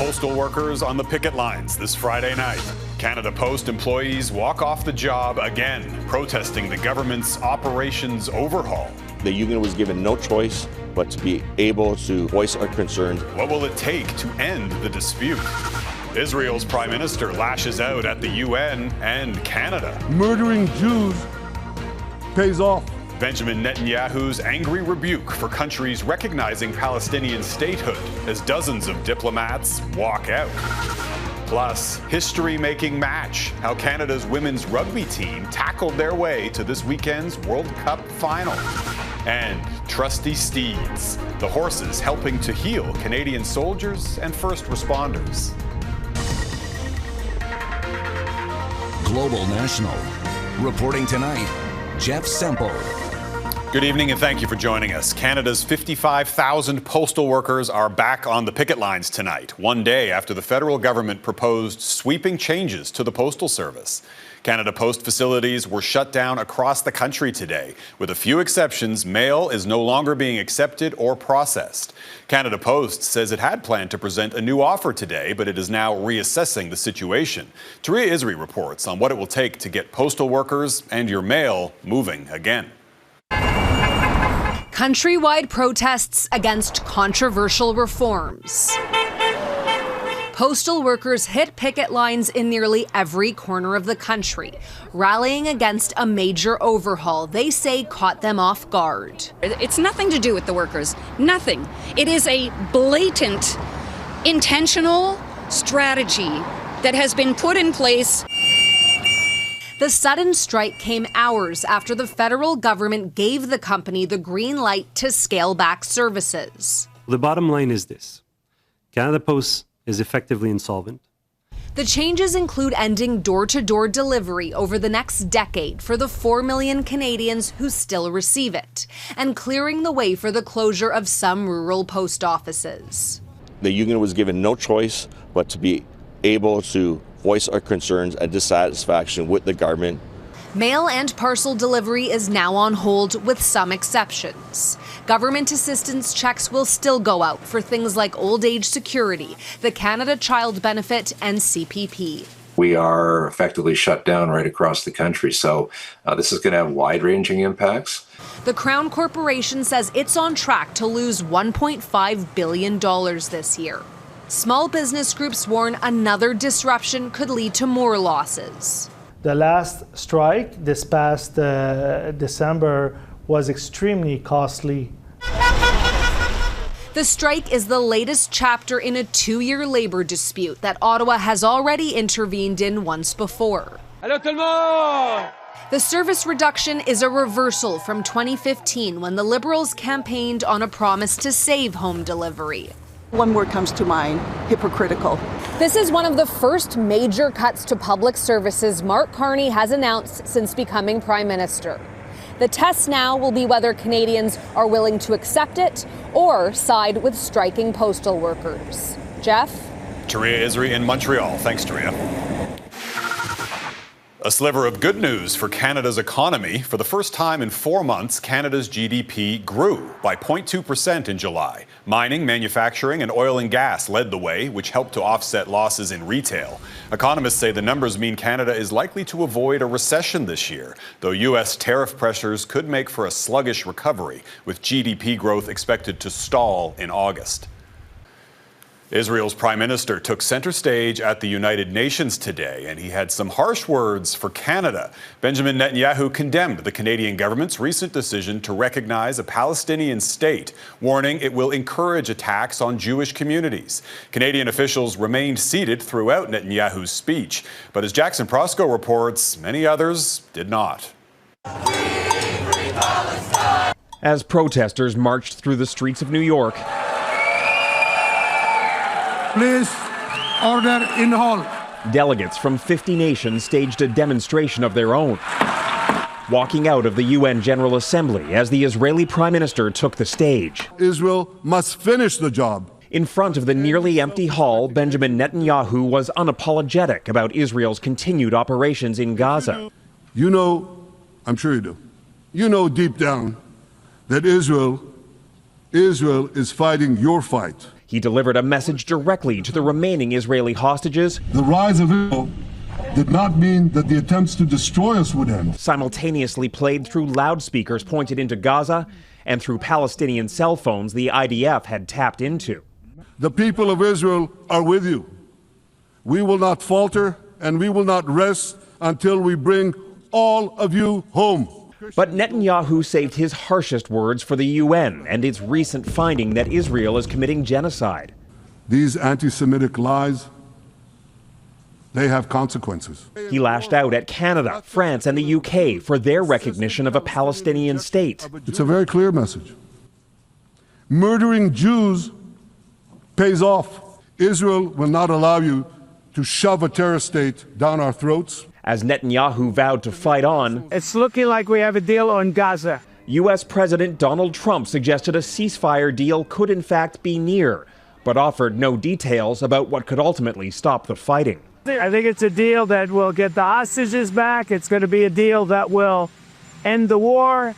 Postal workers on the picket lines this Friday night. Canada Post employees walk off the job again, protesting the government's operations overhaul. The union was given no choice but to be able to voice our concerns. What will it take to end the dispute? Israel's prime minister lashes out at the UN and Canada. Murdering Jews pays off. Benjamin Netanyahu's angry rebuke for countries recognizing Palestinian statehood as dozens of diplomats walk out. Plus, history-making match, how Canada's women's rugby team tackled their way to this weekend's World Cup final. And trusty steeds, the horses helping to heal Canadian soldiers and first responders. Global National. Reporting tonight, Jeff Semple. Good evening and thank you for joining us. Canada's 55,000 postal workers are back on the picket lines tonight, one day after the federal government proposed sweeping changes to the postal service. Canada Post facilities were shut down across the country today. With a few exceptions, mail is no longer being accepted or processed. Canada Post says it had planned to present a new offer today, but it is now reassessing the situation. Touria Izri reports on what it will take to get postal workers and your mail moving again. Countrywide protests against controversial reforms. Postal workers hit picket lines in nearly every corner of the country, rallying against a major overhaul they say caught them off guard. It's nothing to do with the workers, nothing. It is a blatant, intentional strategy that has been put in place. The sudden strike came hours after the federal government gave the company the green light to scale back services. The bottom line is this: Canada Post is effectively insolvent. The changes include ending door-to-door delivery over the next decade for the 4 million Canadians who still receive it, and clearing the way for the closure of some rural post offices. The union was given no choice but to be able to voice our concerns and dissatisfaction with the government. Mail and parcel delivery is now on hold with some exceptions. Government assistance checks will still go out for things like old age security, the Canada Child Benefit, and CPP. We are effectively shut down right across the country, so this is going to have wide-ranging impacts. The Crown Corporation says it's on track to lose $1.5 billion this year. Small business groups warn another disruption could lead to more losses. The last strike this past December was extremely costly. The strike is the latest chapter in a 2-year labor dispute that Ottawa has already intervened in once before. Allô tout le monde! The service reduction is a reversal from 2015 when the Liberals campaigned on a promise to save home delivery. One word comes to mind: hypocritical. This is one of the first major cuts to public services Mark Carney has announced since becoming Prime Minister. The test now will be whether Canadians are willing to accept it or side with striking postal workers. Jeff? Touria Izri in Montreal. Thanks, Touria. A sliver of good news for Canada's economy. For the first time in 4 months, Canada's GDP grew by 0.2% in July. Mining, manufacturing, and oil and gas led the way, which helped to offset losses in retail. Economists say the numbers mean Canada is likely to avoid a recession this year, though U.S. tariff pressures could make for a sluggish recovery, with GDP growth expected to stall in August. Israel's prime minister took center stage at the United Nations today, and he had some harsh words for Canada. Benjamin Netanyahu condemned the Canadian government's recent decision to recognize a Palestinian state, warning it will encourage attacks on Jewish communities. Canadian officials remained seated throughout Netanyahu's speech, but as Jackson Proskow reports, many others did not. As protesters marched through the streets of New York, Please, order in the hall. delegates from 50 nations staged a demonstration of their own, walking out of the UN General Assembly as the Israeli Prime Minister took the stage. Israel must finish the job. In front of the nearly empty hall, Benjamin Netanyahu was unapologetic about Israel's continued operations in Gaza. You know, I'm sure you do, you know deep down that Israel is fighting your fight. He delivered a message directly to the remaining Israeli hostages. The rise of Israel did not mean that the attempts to destroy us would end. Simultaneously played through loudspeakers pointed into Gaza and through Palestinian cell phones the IDF had tapped into. The people of Israel are with you. We will not falter and we will not rest until we bring all of you home. But Netanyahu saved his harshest words for the UN and its recent finding that Israel is committing genocide. These anti-Semitic lies, they have consequences. He lashed out at Canada, France, and the UK for their recognition of a Palestinian state. It's a very clear message. Murdering Jews pays off. Israel will not allow you to shove a terrorist state down our throats. As Netanyahu vowed to fight on, it's looking like we have a deal on Gaza. U.S. President Donald Trump suggested a ceasefire deal could in fact be near, but offered no details about what could ultimately stop the fighting. I think it's a deal that will get the hostages back. It's going to be a deal that will end the war.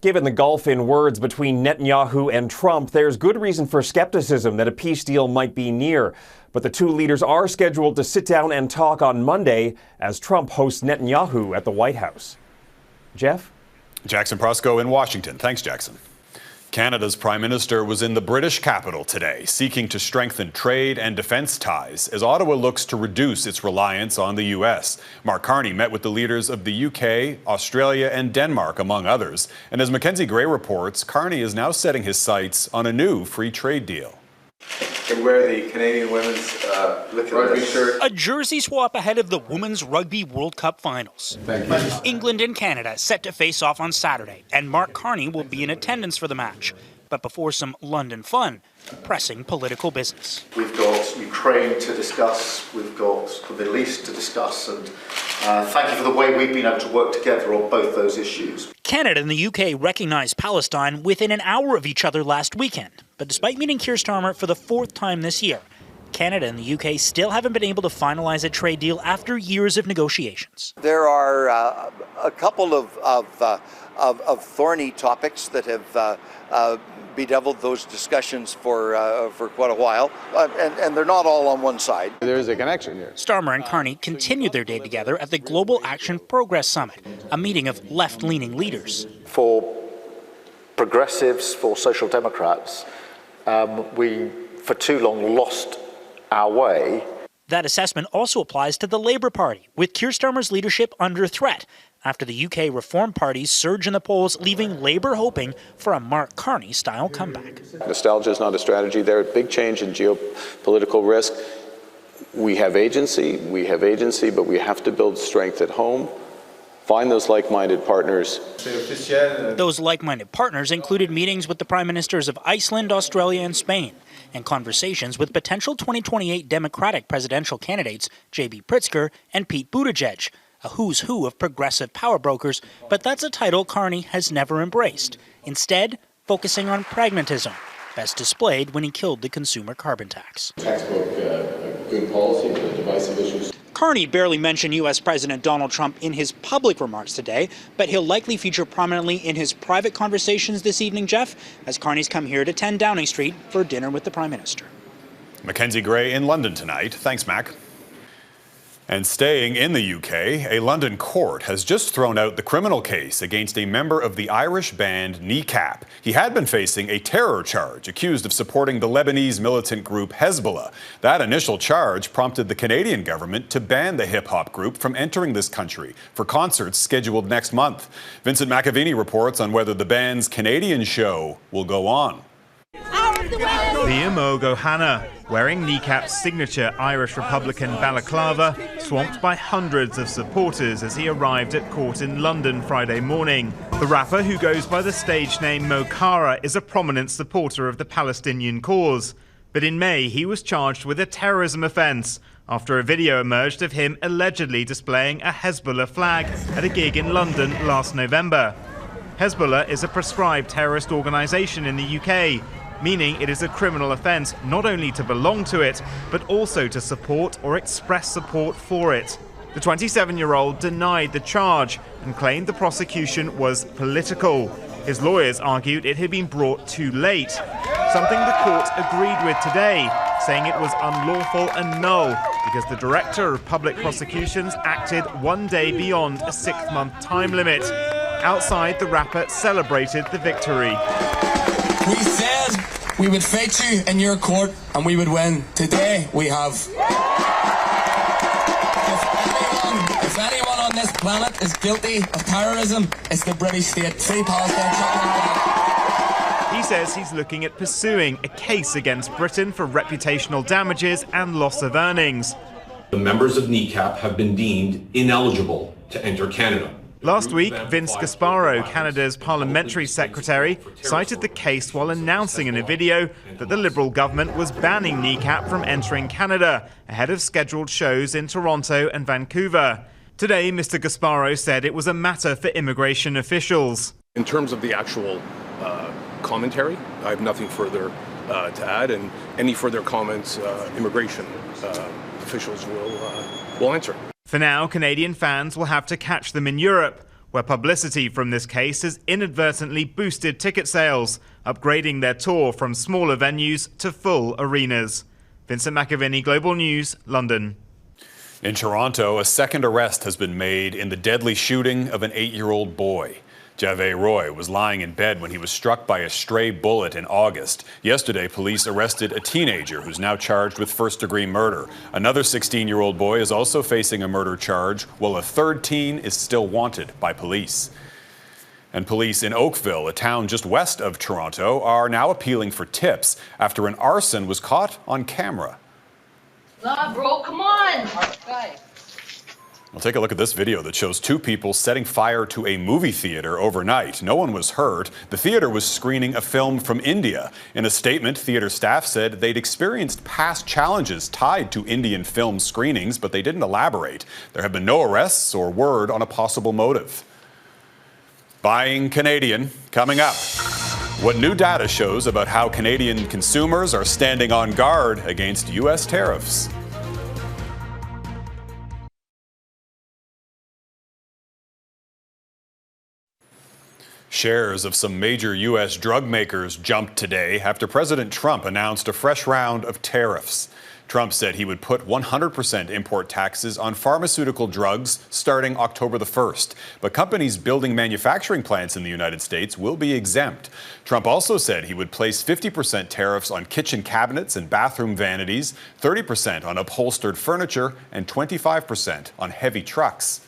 Given the gulf in words between Netanyahu and Trump, there's good reason for skepticism that a peace deal might be near. But the two leaders are scheduled to sit down and talk on Monday as Trump hosts Netanyahu at the White House. Jeff? Jackson Proskow in Washington. Thanks, Jackson. Canada's Prime Minister was in the British capital today, seeking to strengthen trade and defence ties as Ottawa looks to reduce its reliance on the U.S. Mark Carney met with the leaders of the U.K., Australia and Denmark, among others. And as Mackenzie Gray reports, Carney is now setting his sights on a new free trade deal. And wear the Canadian women's rugby shirt. A jersey swap ahead of the Women's Rugby World Cup finals. England and Canada set to face off on Saturday, and Mark Carney will be in attendance for the match. But before some London fun, pressing political business. We've got Ukraine to discuss, we've got the Middle East to discuss, and thank you for the way we've been able to work together on both those issues. Canada and the UK recognized Palestine within an hour of each other last weekend. But despite meeting Keir Starmer for the fourth time this year, Canada and the UK still haven't been able to finalize a trade deal after years of negotiations. There are a couple of thorny topics that have bedeviled those discussions for quite a while, and they're not all on one side. There is a connection here. Starmer and Carney continued their day together at the Global Action Progress Summit, a meeting of left-leaning leaders. For progressives, for social democrats, we for too long lost our way. That assessment also applies to the Labour Party, with Keir Starmer's leadership under threat after the UK Reform Party's surge in the polls, leaving Labour hoping for a Mark Carney-style comeback. Nostalgia is not a strategy there. Big change in geopolitical risk. We have agency, but we have to build strength at home. Find those like-minded partners. Those like-minded partners included meetings with the Prime Ministers of Iceland, Australia and Spain, and conversations with potential 2028 Democratic presidential candidates J.B. Pritzker and Pete Buttigieg, a who's who of progressive power brokers, but that's a title Carney has never embraced, instead focusing on pragmatism, best displayed when he killed the consumer carbon tax. Textbook good policy, but divisive issues. Carney barely mentioned U.S. President Donald Trump in his public remarks today, but he'll likely feature prominently in his private conversations this evening, Jeff, as Carney's come here to 10 Downing Street for dinner with the Prime Minister. Mackenzie Gray in London tonight. Thanks, Mac. And staying in the UK, a London court has just thrown out the criminal case against a member of the Irish band Kneecap. He had been facing a terror charge, accused of supporting the Lebanese militant group Hezbollah. That initial charge prompted the Canadian government to ban the hip-hop group from entering this country for concerts scheduled next month. Vincent McAvini reports on whether the band's Canadian show will go on. The Imogo Hannah, wearing Kneecap's signature Irish Republican balaclava, swamped by hundreds of supporters as he arrived at court in London Friday morning. The rapper, who goes by the stage name Mo Cara, is a prominent supporter of the Palestinian cause. But in May, he was charged with a terrorism offence after a video emerged of him allegedly displaying a Hezbollah flag at a gig in London last November. Hezbollah is a proscribed terrorist organisation in the UK, meaning it is a criminal offence not only to belong to it, but also to support or express support for it. The 27-year-old denied the charge and claimed the prosecution was political. His lawyers argued it had been brought too late, something the court agreed with today, saying it was unlawful and null because the Director of Public Prosecutions acted one day beyond a 6-month time limit. Outside, the rapper celebrated the victory. We said we would fight you in your court and we would win. Today we have. If anyone on this planet is guilty of terrorism, it's the British state. Free Palestine. He says he's looking at pursuing a case against Britain for reputational damages and loss of earnings. The members of Kneecap have been deemed ineligible to enter Canada. Last week, Vince Gasparo, Canada's parliamentary secretary, cited the case while announcing in a video that the Liberal government was banning Kneecap from entering Canada ahead of scheduled shows in Toronto and Vancouver. Today, Mr. Gasparo said it was a matter for immigration officials. In terms of the actual commentary, I have nothing further to add, and any further comments immigration officials will answer. For now, Canadian fans will have to catch them in Europe, where publicity from this case has inadvertently boosted ticket sales, upgrading their tour from smaller venues to full arenas. Vincent McAviney, Global News, London. In Toronto, a second arrest has been made in the deadly shooting of an 8-year-old boy. Javé Roy was lying in bed when he was struck by a stray bullet in August. Yesterday, police arrested a teenager who's now charged with first-degree murder. Another 16-year-old boy is also facing a murder charge, while a third teen is still wanted by police. And police in Oakville, a town just west of Toronto, are now appealing for tips after an arson was caught on camera. Nah, bro, come on. Well, take a look at this video that shows two people setting fire to a movie theater overnight. No one was hurt. The theater was screening a film from India. In a statement, theater staff said they'd experienced past challenges tied to Indian film screenings, but they didn't elaborate. There have been no arrests or word on a possible motive. Buying Canadian, coming up. What new data shows about how Canadian consumers are standing on guard against U.S. tariffs. Shares of some major U.S. drug makers jumped today after President Trump announced a fresh round of tariffs. Trump said he would put 100% import taxes on pharmaceutical drugs starting October the 1st. But companies building manufacturing plants in the United States will be exempt. Trump also said he would place 50% tariffs on kitchen cabinets and bathroom vanities, 30% on upholstered furniture, and 25% on heavy trucks.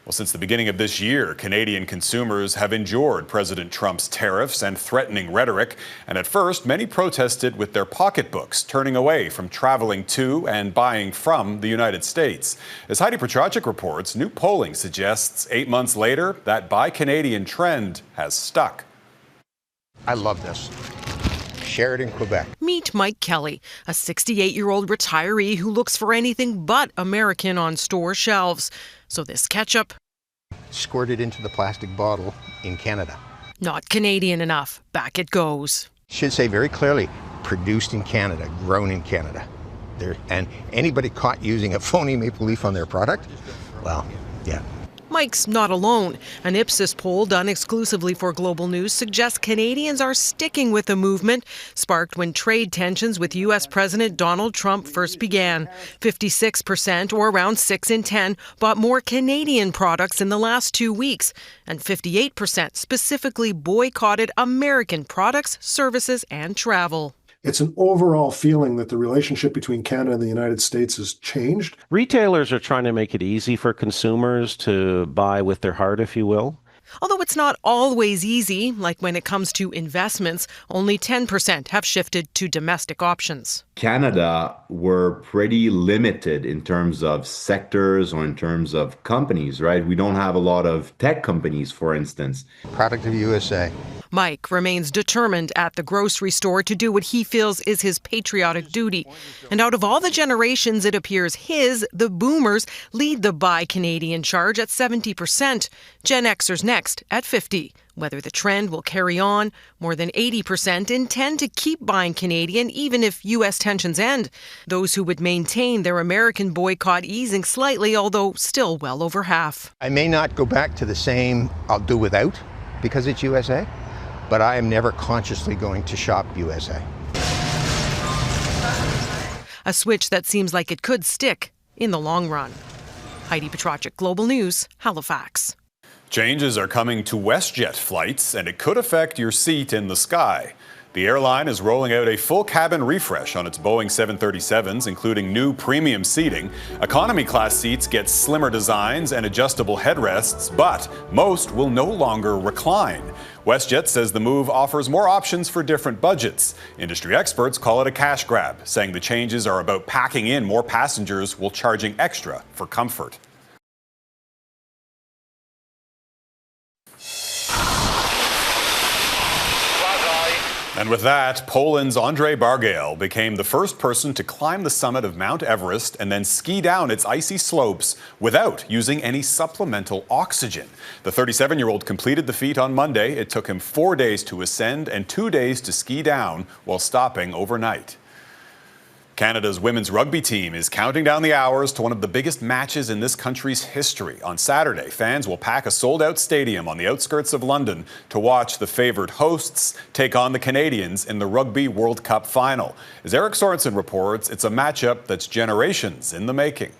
Well, since the beginning of this year, Canadian consumers have endured President Trump's tariffs and threatening rhetoric. And at first, many protested with their pocketbooks, turning away from traveling to and buying from the United States. As Heidi Petracek reports, new polling suggests 8 months later, that Buy Canadian trend has stuck. I love this. Sheridan, Quebec. Meet Mike Kelly, a 68-year-old retiree who looks for anything but American on store shelves. So this ketchup, squirted into the plastic bottle in Canada. Not Canadian enough. Back it goes. Should say very clearly, produced in Canada, grown in Canada. And anybody caught using a phony maple leaf on their product, well, yeah. Mike's not alone. An Ipsos poll done exclusively for Global News suggests Canadians are sticking with the movement, sparked when trade tensions with U.S. President Donald Trump first began. 56%, or around 6 in 10, bought more Canadian products in the last 2 weeks, and 58% specifically boycotted American products, services, and travel. It's an overall feeling that the relationship between Canada and the United States has changed. Retailers are trying to make it easy for consumers to buy with their heart, if you will. Although it's not always easy, like when it comes to investments, only 10% have shifted to domestic options. Canada, we're pretty limited in terms of sectors or in terms of companies, right? We don't have a lot of tech companies, for instance. Product of USA. Mike remains determined at the grocery store to do what he feels is his patriotic duty. And out of all the generations, it appears the boomers, lead the Buy Canadian charge at 70%. Gen Xers next at 50%. Whether the trend will carry on, more than 80% intend to keep buying Canadian even if U.S. tensions end. Those who would maintain their American boycott easing slightly, although still well over half. I may not go back to the same I'll do without, because it's USA, but I am never consciously going to shop USA. A switch that seems like it could stick in the long run. Heidi Petracek, Global News, Halifax. Changes are coming to WestJet flights, and it could affect your seat in the sky. The airline is rolling out a full cabin refresh on its Boeing 737s, including new premium seating. Economy class seats get slimmer designs and adjustable headrests, but most will no longer recline. WestJet says the move offers more options for different budgets. Industry experts call it a cash grab, saying the changes are about packing in more passengers while charging extra for comfort. And with that, Poland's Andrzej Bargiel became the first person to climb the summit of Mount Everest and then ski down its icy slopes without using any supplemental oxygen. The 37-year-old completed the feat on Monday. It took him 4 days to ascend and 2 days to ski down while stopping overnight. Canada's women's rugby team is counting down the hours to one of the biggest matches in this country's history. On Saturday, fans will pack a sold-out stadium on the outskirts of London to watch the favoured hosts take on the Canadians in the Rugby World Cup final. As Eric Sorensen reports, it's a matchup that's generations in the making.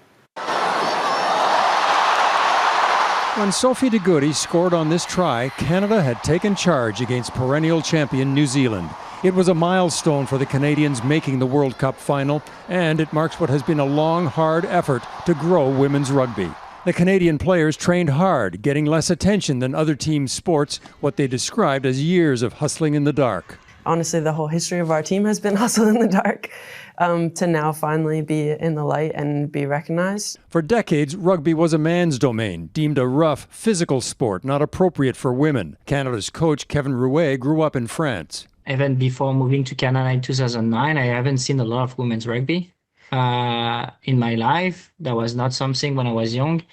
When Sophie de Goede scored on this try, Canada had taken charge against perennial champion New Zealand. It was a milestone for the Canadians making the World Cup final, and it marks what has been a long, hard effort to grow women's rugby. The Canadian players trained hard, getting less attention than other team sports, what they described as years of hustling in the dark. Honestly, the whole history of our team has been hustle in the dark. To now finally be in the light and be recognized. For decades, rugby was a man's domain, deemed a rough, physical sport, not appropriate for women. Canada's coach, Kevin Rouet, grew up in France. Even before moving to Canada in 2009, I haven't seen a lot of women's rugby in my life. That was not something when I was young.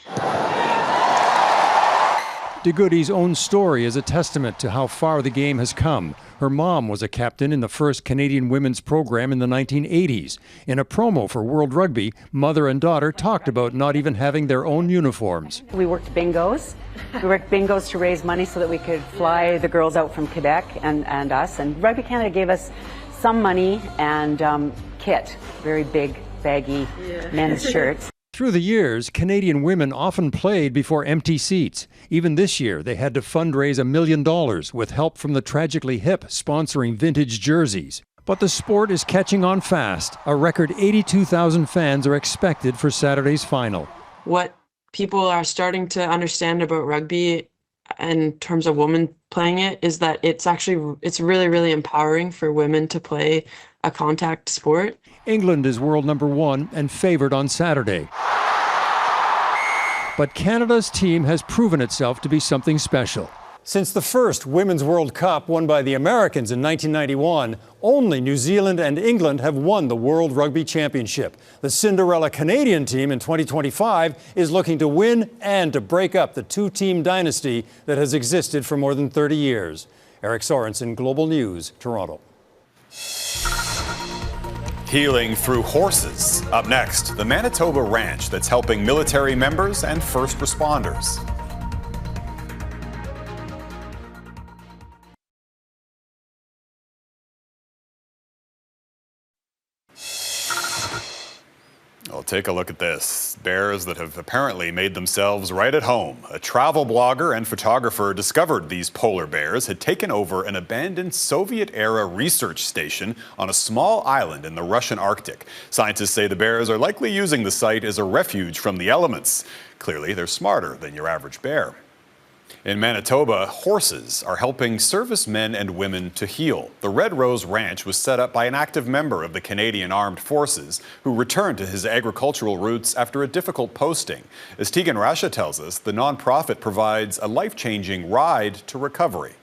De Goode's own story is a testament to how far the game has come. Her mom was a captain in the first Canadian women's program in the 1980s. In a promo for World Rugby, mother and daughter talked about not even having their own uniforms. We worked bingos. We worked bingos to raise money so that we could fly the girls out from Quebec and us. And Rugby Canada gave us some money and kit, very big, baggy men's shirts. Through the years, Canadian women often played before empty seats. Even this year, they had to fundraise $1 million with help from the Tragically Hip sponsoring vintage jerseys. But the sport is catching on fast. A record 82,000 fans are expected for Saturday's final. What people are starting to understand about rugby in terms of women playing it is that it's really, really empowering for women to play a contact sport. England is world number 1 and favored on Saturday. But Canada's team has proven itself to be something special. Since the first Women's World Cup won by the Americans in 1991, only New Zealand and England have won the World Rugby Championship. The Cinderella Canadian team in 2025 is looking to win and to break up the two-team dynasty that has existed for more than 30 years. Eric Sorensen, Global News, Toronto. Healing through horses. Up next, the Manitoba ranch that's helping military members and first responders. Well, take a look at this. Bears that have apparently made themselves right at home. A travel blogger and photographer discovered these polar bears had taken over an abandoned Soviet-era research station on a small island in the Russian Arctic. Scientists say the bears are likely using the site as a refuge from the elements. Clearly, they're smarter than your average bear. In Manitoba, horses are helping servicemen and women to heal. The Red Rose Ranch was set up by an active member of the Canadian Armed Forces who returned to his agricultural roots after a difficult posting. As Tegan Rasha tells us, the nonprofit provides a life-changing ride to recovery.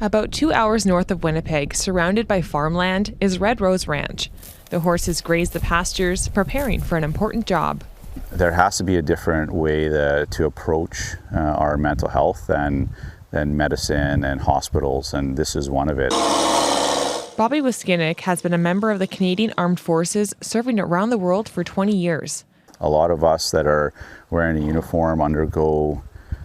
About 2 hours north of Winnipeg, surrounded by farmland, is Red Rose Ranch. The horses graze the pastures, preparing for an important job. There has to be a different way to approach our mental health than medicine and hospitals, and this is one of it. Bobby Wiskinik has been a member of the Canadian Armed Forces, serving around the world for 20 years. A lot of us that are wearing a uniform undergo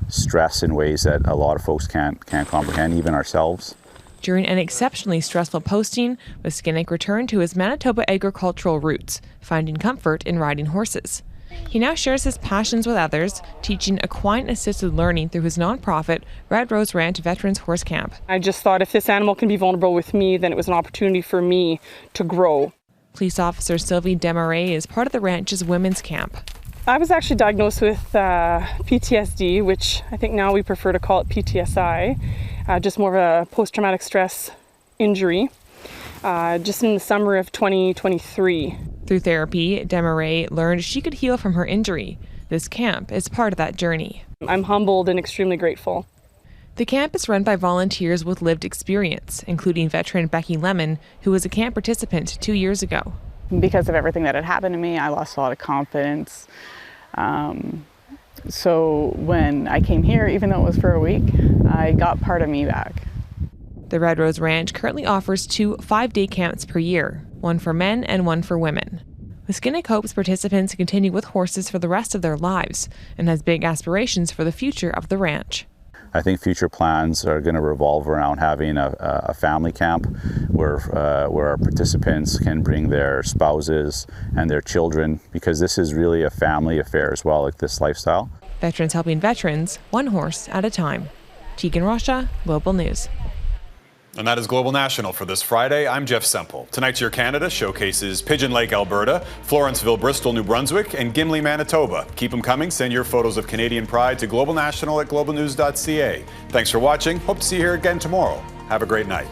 stress in ways that a lot of folks can't comprehend, even ourselves. During an exceptionally stressful posting, Wiskinek returned to his Manitoba agricultural roots, finding comfort in riding horses. He now shares his passions with others, teaching equine-assisted learning through his nonprofit Red Rose Ranch Veterans Horse Camp. I just thought if this animal can be vulnerable with me, then it was an opportunity for me to grow. Police officer Sylvie Desmarais is part of the ranch's women's camp. I was actually diagnosed with PTSD, which I think now we prefer to call it PTSI, just more of a post-traumatic stress injury, just in the summer of 2023. Through therapy, Desmarais learned she could heal from her injury. This camp is part of that journey. I'm humbled and extremely grateful. The camp is run by volunteers with lived experience, including veteran Becky Lemon, who was a camp participant 2 years ago. Because of everything that had happened to me, I lost a lot of confidence. So when I came here, even though it was for a week, I got part of me back. The Red Rose Ranch currently offers 2 5-day camps per year, one for men and one for women. Wiskinek hopes participants continue with horses for the rest of their lives and has big aspirations for the future of the ranch. I think future plans are going to revolve around having a family camp where our participants can bring their spouses and their children, because this is really a family affair as well, like this lifestyle. Veterans helping veterans, one horse at a time. Tegan Rasha, Global News. And that is Global National for this Friday. I'm Jeff Semple. Tonight's Your Canada showcases Pigeon Lake, Alberta, Florenceville, Bristol, New Brunswick, and Gimli, Manitoba. Keep them coming. Send your photos of Canadian pride to globalnational@globalnews.ca. Thanks for watching. Hope to see you here again tomorrow. Have a great night.